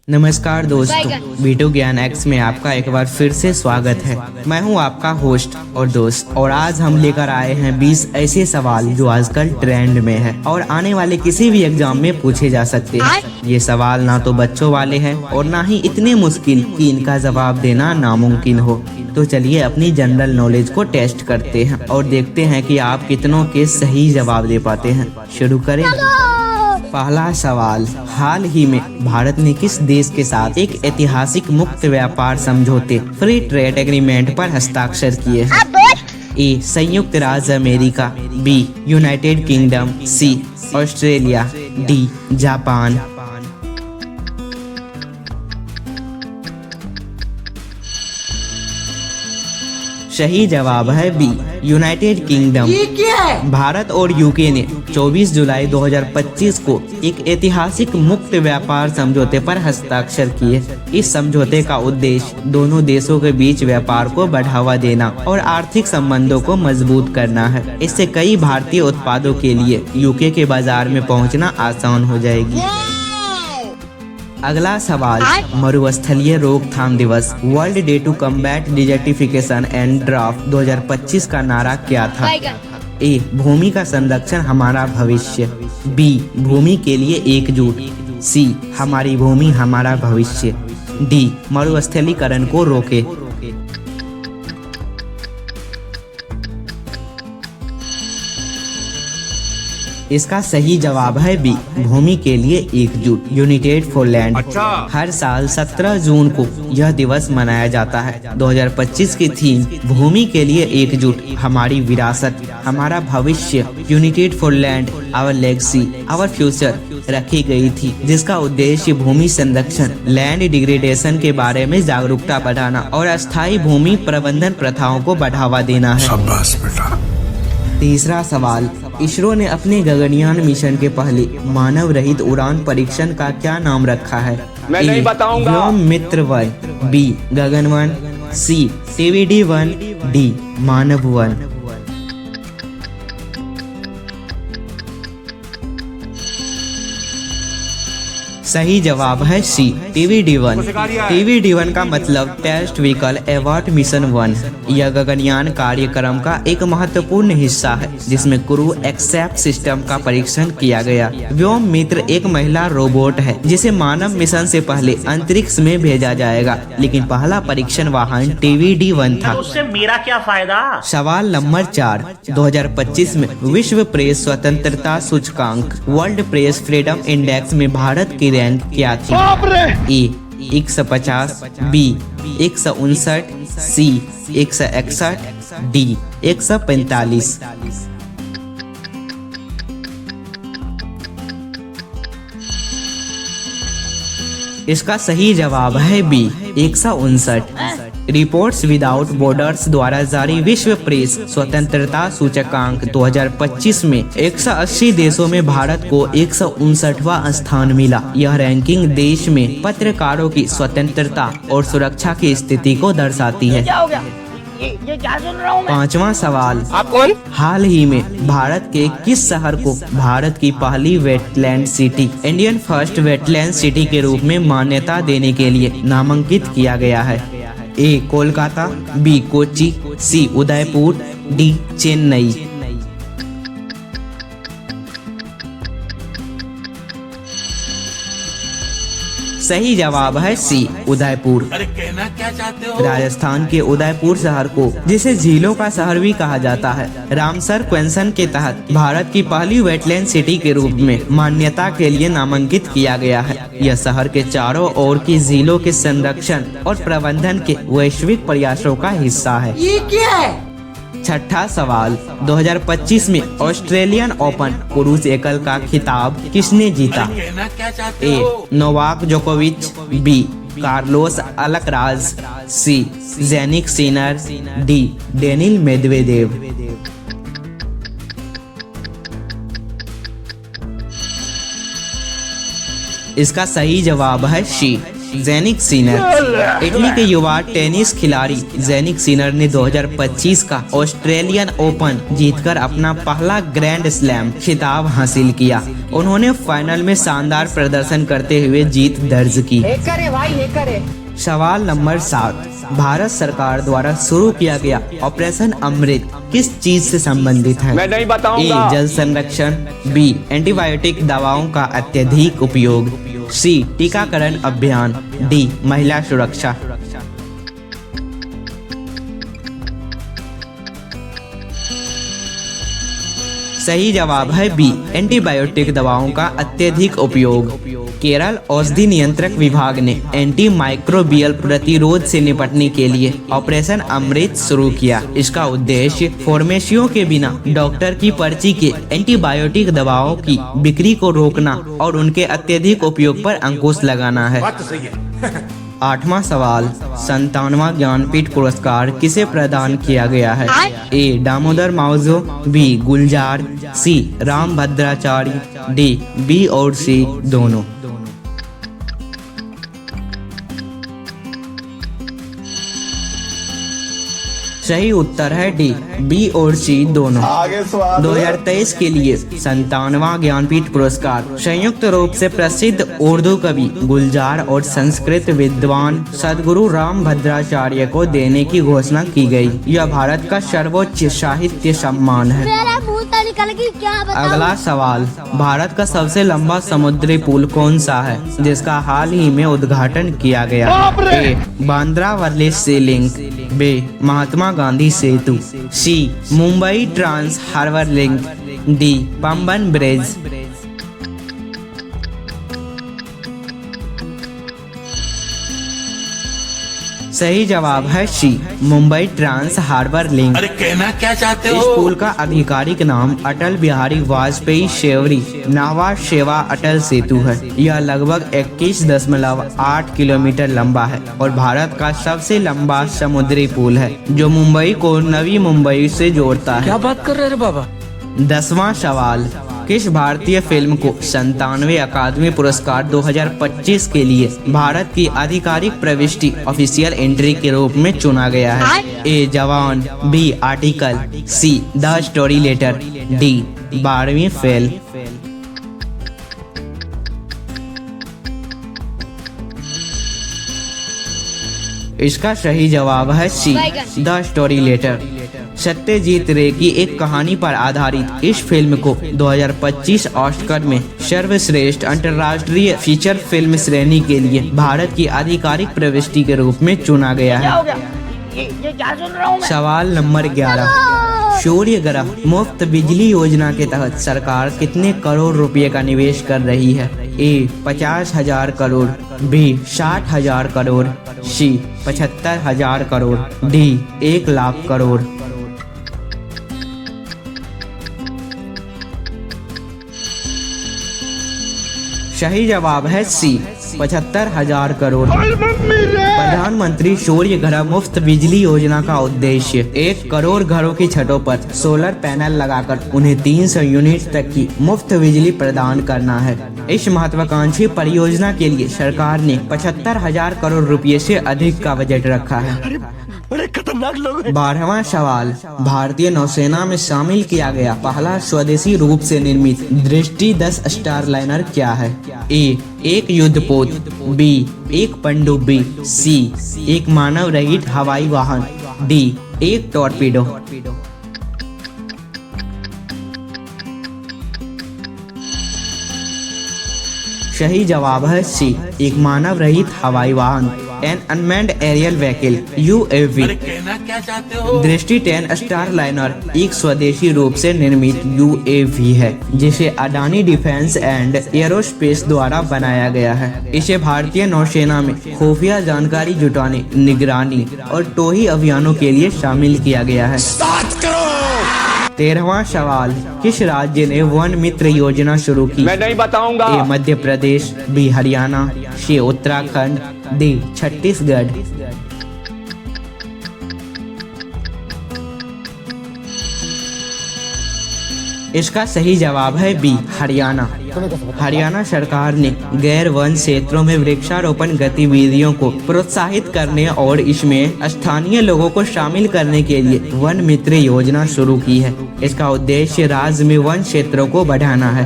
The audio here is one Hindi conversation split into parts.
नमस्कार दोस्तों, वीडियो ज्ञान एक्स में आपका एक बार फिर से स्वागत है। मैं हूं आपका होस्ट और दोस्त, और आज हम लेकर आए हैं 20 ऐसे सवाल जो आजकल ट्रेंड में है और आने वाले किसी भी एग्जाम में पूछे जा सकते हैं। ये सवाल ना तो बच्चों वाले हैं और ना ही इतने मुश्किल कि इनका जवाब देना नामुमकिन हो। तो चलिए अपनी जनरल नॉलेज को टेस्ट करते हैं और देखते हैं कि आप कितनों के सही जवाब दे पाते हैं। शुरू करें। पहला सवाल, हाल ही में भारत ने किस देश के साथ एक ऐतिहासिक मुक्त व्यापार समझौते फ्री ट्रेड एग्रीमेंट पर हस्ताक्षर किए हैं? ए. संयुक्त राज्य America, B. United Kingdom, C. Australia, D. Japan. सही जवाब है बी. United kingdom. ये क्या है? भारत और यूके ने 24 जुलाई 2025 को एक ऐतिहासिक मुक्त व्यापार समझौते पर हस्ताक्षर किए। इस समझौते का उद्देश्य दोनों देशों के बीच व्यापार को बढ़ावा देना और आर्थिक संबंधों को मजबूत करना है। इससे कई भारतीय उत्पादों के लिए यूके के बाजार में पहुंचना आसान हो जाएगी। अगला सवाल, मरुस्थलीय रोकथाम दिवस world day to combat desertification and drought 2025 का नारा क्या था? ए. भूमि का संरक्षण हमारा भविष्य, बी. भूमि के लिए एकजुट, सी. हमारी भूमि हमारा भविष्य, डी. मरुस्थलीकरण को रोके। इसका सही जवाब है बी. भूमि के लिए एकजुट, यूनाइटेड फॉर लैंड। हर साल 17 जून को यह दिवस मनाया जाता है। 2025 की थीम भूमि के लिए एकजुट, हमारी विरासत, हमारा भविष्य, united for land, our legacy, our future रखी गई थी, जिसका उद्देश्य भूमि संरक्षण, लैंड डिग्रेडेशन के बारे में जागरूकता बढ़ाना और अस्थायी भूमि प्रबंधन प्रथाओं को बढ़ावा देना है। शाबाश बेटा। तीसरा सवाल, इसरो ने अपने गगनयान मिशन के पहले मानव रहित उड़ान परीक्षण का क्या नाम रखा है? मैं नहीं बताऊंगा। Vyommitra 1, B. Gagan 1, C. TVD 1, D. Manav 1। सही जवाब है सी. TVD 1। TVD 1 का मतलब टेस्ट व्हीकल एवर्ट मिशन 1। यह गगनयान कार्यक्रम का एक महत्वपूर्ण हिस्सा है जिसमें क्रू एक्सेप्ट सिस्टम का परीक्षण किया गया। व्योम मित्र एक महिला रोबोट है जिसे मानव मिशन से पहले अंतरिक्ष में भेजा जाएगा, लेकिन पहला परीक्षण वाहन TVD 1 था। उससे मेरा क्या फायदा? सवाल नंबर 4, 2025 में विश्व प्रेस स्वतंत्रता सूचकांक वर्ल्ड प्रेस फ्रीडम इंडेक्स में भारत की रैंक क्या थी? ए. 150, बी. 159, सी. 161, डी. 145। इसका सही जवाब है बी. 159। रिपोर्ट्स विदाउट बॉर्डर्स द्वारा जारी विश्व प्रेस स्वतंत्रता सूचकांक 2025 में 180 देशों में भारत को 159वां स्थान मिला। यह रैंकिंग देश में पत्रकारों की स्वतंत्रता और सुरक्षा की स्थिति को दर्शाती है। ये क्या सुन रहा हूँ मैं? पांचवा सवाल, आप कौन? हाल ही में भारत के किस शहर को भारत की पहली wetland city, Indian first wetland city के रूप में मान्यता देने के लिए नामांकित किया गया है? ए. कोलकाता, बी. कोच्चि, सी. उदयपुर, डी. चेन्नई। सही जवाब है सी. उदयपुर। अरे कहना क्या चाहते हो? राजस्थान के उदयपुर शहर को, जिसे झीलों का शहर भी कहा जाता है, रामसर क्वेश्चन के तहत भारत की पहली वेटलैंड सिटी के रूप में मान्यता के लिए नामांकित किया गया है। यह शहर के चारों ओर की झीलों के संरक्षण और प्रबंधन के वैश्विक प्रयासों का हिस्सा है। ये क्या है? छठा सवाल, 2025 में ऑस्ट्रेलियन ओपन पुरुष एकल का खिताब किसने जीता? कहना क्या चाहते ए. हो? नोवाक जोकोविच, B. Carlos Alcaraz, C. Jannik Sinner, D. Daniil Medvedev. इसका सही जवाब है सी. Jannik Sinner. इटली के युवा टेनिस खिलाड़ी जेनिक सिनर ने 2025 का ऑस्ट्रेलियन ओपन जीतकर अपना पहला ग्रैंड स्लैम खिताब हासिल किया। उन्होंने फाइनल में शानदार प्रदर्शन करते हुए जीत दर्ज की। सवाल नंबर 7, भारत सरकार द्वारा शुरू किया गया ऑपरेशन अमृत किस चीज से संबंधित है? मैं नहीं बताऊंगा। ए, जल संरक्षण, बी, एंटीबायोटिक दवाओं का अत्यधिक उपयोग, सी, टीकाकरण अभियान, डी, महिला सुरक्षा। सही जवाब है बी, एंटीबायोटिक दवाओं का अत्यधिक उपयोग। केरल औषधि नियंत्रक विभाग ने एंटी माइक्रोबियल प्रतिरोध से निपटने के लिए ऑपरेशन अमृत शुरू किया। इसका उद्देश्य फार्मेसियों के बिना डॉक्टर की पर्ची के एंटीबायोटिक दवाओं की बिक्री को रोकना और उनके अत्यधिक उपयोग पर अंकुश लगाना है। 8वां सवाल, 57वां ज्ञानपीठ पुरस्कार किसे प्रदान किया गया है? ए, दामोदर मावजो, बी, गुलजार, सी, रामभद्राचार्य, डी, बी और सी दोनों। सही उत्तर है डी, बी और सी दोनों। 2023 के लिए 57वां ज्ञानपीठ पुरस्कार संयुक्त रूप से प्रसिद्ध उर्दू कवि गुलजार और संस्कृत विद्वान सदगुरु रामभद्राचार्य को देने की घोषणा की गई। यह भारत का सर्वोच्च साहित्य सम्मान है। अगला सवाल, भारत का सबसे लंबा समुद्री पुल कौन सा है जिसका हाल ही में उद्घाटन किया गया? A, Bandra Worli sea link, B, Mahatma Gandhi Setu, C, Mumbai trans harbour link, D, Pamban bridge. सही जवाब है C, Mumbai trans harbour link. अरे कहना क्या चाहते हो? इस पुल का आधिकारिक नाम अटल बिहारी वाजपेयी शेवरी नावा शेवा अटल सेतु है। यह लगभग 21.8 किलोमीटर लंबा है और भारत का सबसे लंबा समुद्री पुल है जो मुंबई को नवी मुंबई से जोड़ता है। क्या बात कर रहे हैं बाबा? 10वां सवाल, किस भारतीय फिल्म को 97वें अकादमी पुरस्कार 2025 के लिए भारत की आधिकारिक प्रविष्टि ऑफिशियल एंट्री के रूप में चुना गया है? A, Jawan, B, article, C, the storyteller, D, 12वीं फेल। इसका सही जवाब है C, the storyteller. Satyajit Ray की एक कहानी पर आधारित इस फिल्म को 2025 ऑस्कर में सर्वश्रेष्ठ अंतर्राष्ट्रीय फीचर फिल्म श्रेणी के लिए भारत की आधिकारिक प्रविष्टि के रूप में चुना गया है। ये क्या सुन रहा हूँ मैं? सवाल नंबर 11, सूर्य ग्रह मुफ्त बिजली योजना के तहत सरकार कितने करोड़ रुपए का निवेश कर रही है? ए, 50,000 करोड़, बी, 60,000 करोड़, सी, 75,000 करोड़, डी, 1 लाख करोड़। सही जवाब है सी, 75,000 करोड़। प्रधानमंत्री सूर्य ग्रह मुफ्त बिजली योजना का उद्देश्य 1 करोड़ घरों की छतों पर सोलर पैनल लगाकर उन्हें 300 यूनिट तक की मुफ्त बिजली प्रदान करना है। इस महत्वाकांक्षी परियोजना के लिए सरकार ने 75,000 करोड़ रुपए से अधिक का बजट रखा है। बड़े खतरनाक लोग हैं। 12वां सवाल, भारतीय नौसेना में शामिल किया गया पहला स्वदेशी रूप से निर्मित दृष्टि 10 स्टार लाइनर क्या है? ए, एक युद्धपोत, बी, एक पनडुब्बी, सी, एक मानव रहित हवाई वाहन, डी, एक टॉर्पीडो। सही जवाब है सी, एक मानव रहित हवाई वाहन, an unmanned aerial vehicle, UAV। अरे कहना क्या चाहते हो? दृष्टि 10 स्टार लाइनर एक स्वदेशी रूप से निर्मित UAV है जिसे अडानी डिफेंस एंड एरोस्पेस द्वारा बनाया गया है। इसे भारतीय नौसेना में खुफिया जानकारी जुटाने, निगरानी और टोही अभियानों के लिए शामिल किया गया है। 13वां सवाल, किस राज्य ने वन मित्र योजना शुरू की? मैं नहीं बताऊंगा। ए, मध्य प्रदेश, बी, हरियाणा, सी, उत्तराखंड, डी, छत्तीसगढ़। इसका सही जवाब है बी, हरियाणा। हरियाणा सरकार ने गैर वन क्षेत्रों में वृक्षारोपण गतिविधियों को प्रोत्साहित करने और इसमें स्थानीय लोगों को शामिल करने के लिए वन मित्र योजना शुरू की है। इसका उद्देश्य राज्य में वन क्षेत्रों को बढ़ाना है।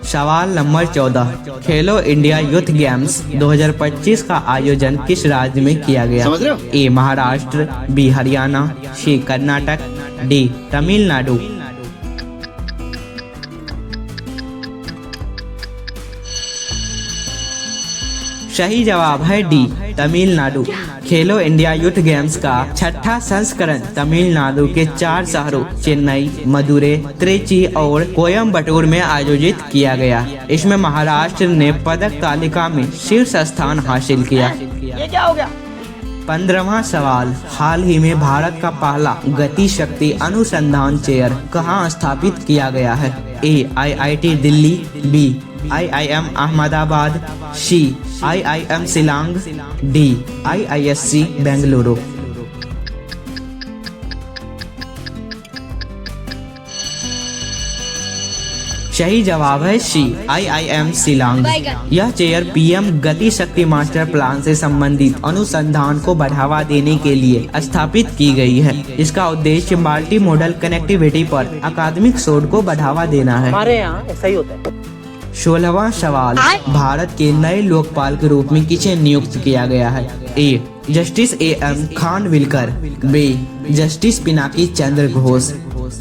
सवाल नंबर 14, खेलो इंडिया यूथ गेम्स 2025 का आयोजन किस राज्य में किया गया? ए महाराष्ट्र, बी हरियाणा, सी कर्नाटक, डी तमिलनाडु। सही जवाब है डी तमिलनाडु। खेलो इंडिया यूथ गेम्स का छठा संस्करण तमिलनाडु के 4 शहरों चेन्नई, मदुरै, त्रिची और कोयम्बटूर में आयोजित किया गया। इसमें महाराष्ट्र ने पदक तालिका में शीर्ष स्थान हासिल किया। ये क्या हो गया? 15वां सवाल, हाल ही में भारत का पहला गति शक्ति अनुसंधान चेयर कहाँ स्थापित किया गया है? A IIT Delhi, B IIM Ahmedabad, C IIM Shillong, D IISc Bengaluru. सही जवाब है सी IIM शिलांग। यह चेयर PM गति शक्ति मास्टर प्लान से संबंधित अनुसंधान को बढ़ावा देने के लिए स्थापित की गई है। इसका उद्देश्य मल्टी मॉडल कनेक्टिविटी पर अकादमिक शोध को बढ़ावा देना है। हमारे यहाँ ऐसा ही होता है। 16वां सवाल, भारत के नए लोकपाल के रूप में किसे नियुक्त किया गया है? A justice AM Khanwilkar, B justice Pinaki Chandra Ghosh,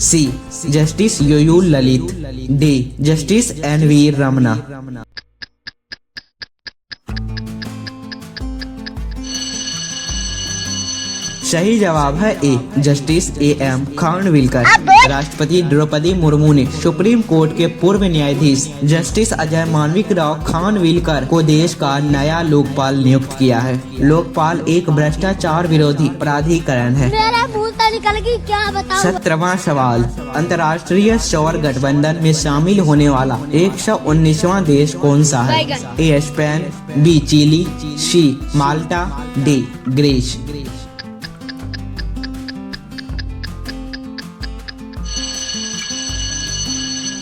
C justice UU Lalit, D justice NV Ramana. सही जवाब है ए जस्टिस AM खानविलकर। राष्ट्रपति द्रौपदी मुर्मू ने सुप्रीम कोर्ट के पूर्व न्यायाधीश जस्टिस अजय मानविक राव खानविलकर को देश का नया लोकपाल नियुक्त किया है। लोकपाल एक भ्रष्टाचार विरोधी प्राधिकरण है। मेरा मुंह तो निकल गई, क्या बताऊं? 17वां सवाल, अंतर्राष्ट्रीय सौर गठबंधन में शामिल होने वाला 119वां देश कौन सा है? A Spain, B Chile, C Malta, D Greece.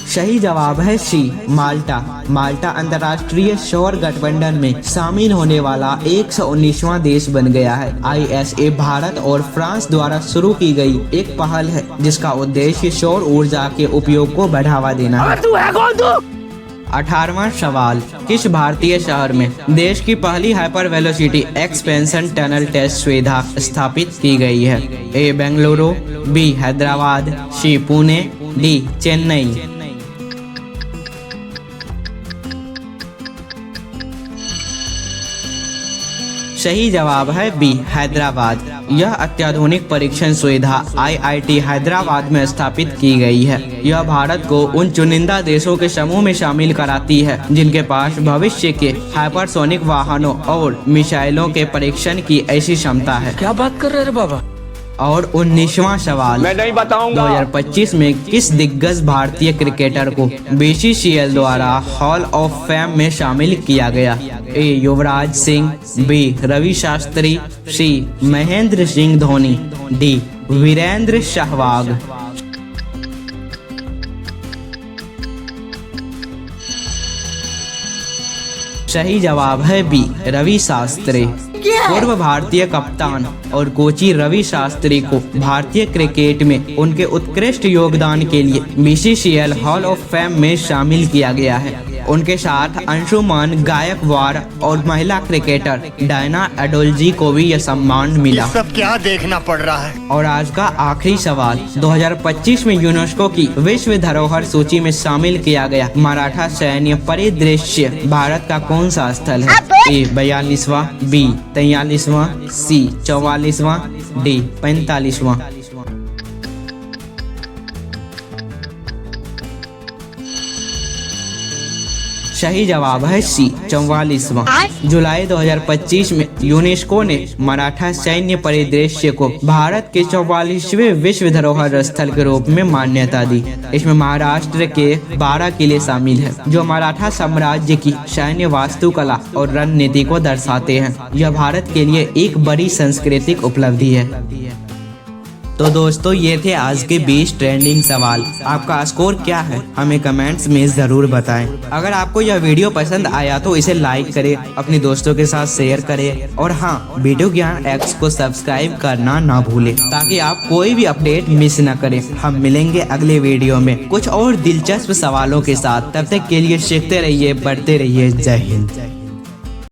सही जवाब है सी माल्टा। माल्टा अंतर्राष्ट्रीय सौर गठबंधन में शामिल होने वाला 119वां देश बन गया है। ISA भारत और फ्रांस द्वारा शुरू की गई एक पहल है जिसका उद्देश्य सौर ऊर्जा के उपयोग को बढ़ावा देना है। 18वां सवाल, किस भारतीय शहर में देश की पहली hyper velocity expansion tunnel test सुविधा स्थापित की गई है? A Bengaluru, B Hyderabad, C Pune, D Chennai. सही जवाब है बी हैदराबाद। यह अत्याधुनिक परीक्षण सुविधा IIT हैदराबाद में स्थापित की गई है। यह भारत को उन चुनिंदा देशों के समूह में शामिल कराती है जिनके पास भविष्य के हाइपरसोनिक वाहनों और मिसाइलों के परीक्षण की ऐसी क्षमता है। क्या बात कर रहे हैं बाबा? और 19वां सवाल, मैं नहीं बताऊंगा। 2025 में किस दिग्गज भारतीय क्रिकेटर को BCCL द्वारा हॉल ऑफ फेम में शामिल किया गया? ए युवराज सिंह, बी रवि शास्त्री, सी महेंद्र सिंह धोनी, डी वीरेंद्र सहवाग। सही जवाब है बी रवि शास्त्री। पूर्व भारतीय कप्तान और कोची रवि शास्त्री को भारतीय क्रिकेट में उनके उत्कृष्ट योगदान के लिए BCCL हॉल ऑफ फेम में शामिल किया गया है। उनके साथ अंशुमान गायकवाड़ और महिला क्रिकेटर डायना एडोल्जी को भी यह सम्मान मिला। सब क्या देखना पड़ रहा है। और आज का आखिरी सवाल, 2025 में यूनेस्को की विश्व धरोहर सूची में शामिल किया गया मराठा सैन्य परिदृश्य भारत का कौन सा स्थल है? ए 42वां, बी 43वां, सी 44वां, डी 45वां। सही जवाब है सी 44वां। जुलाई 2025 में यूनेस्को ने मराठा सैन्य परिदृश्य को भारत के 44वें विश्व धरोहर स्थल के रूप में मान्यता दी। इसमें महाराष्ट्र के 12 किले शामिल हैं, जो मराठा साम्राज्य की सैन्य वास्तुकला और रणनीति को दर्शाते हैं। यह भारत के लिए एक बड़ी सांस्कृतिक उपलब्धि है। तो दोस्तों ये थे आज के 20 ट्रेंडिंग सवाल। आपका स्कोर क्या है हमें कमेंट्स में जरूर बताएं। अगर आपको यह वीडियो पसंद आया तो इसे लाइक करें, अपने दोस्तों के साथ शेयर करें और हाँ, वीडियो ज्ञान एक्स को सब्सक्राइब करना ना भूलें ताकि आप कोई भी अपडेट मिस न करें। हम मिलेंगे अगले वीडियो में कुछ और दिलचस्प सवालों के साथ। तब तक के लिए सीखते रहिए, बढ़ते रहिए। जय हिंद।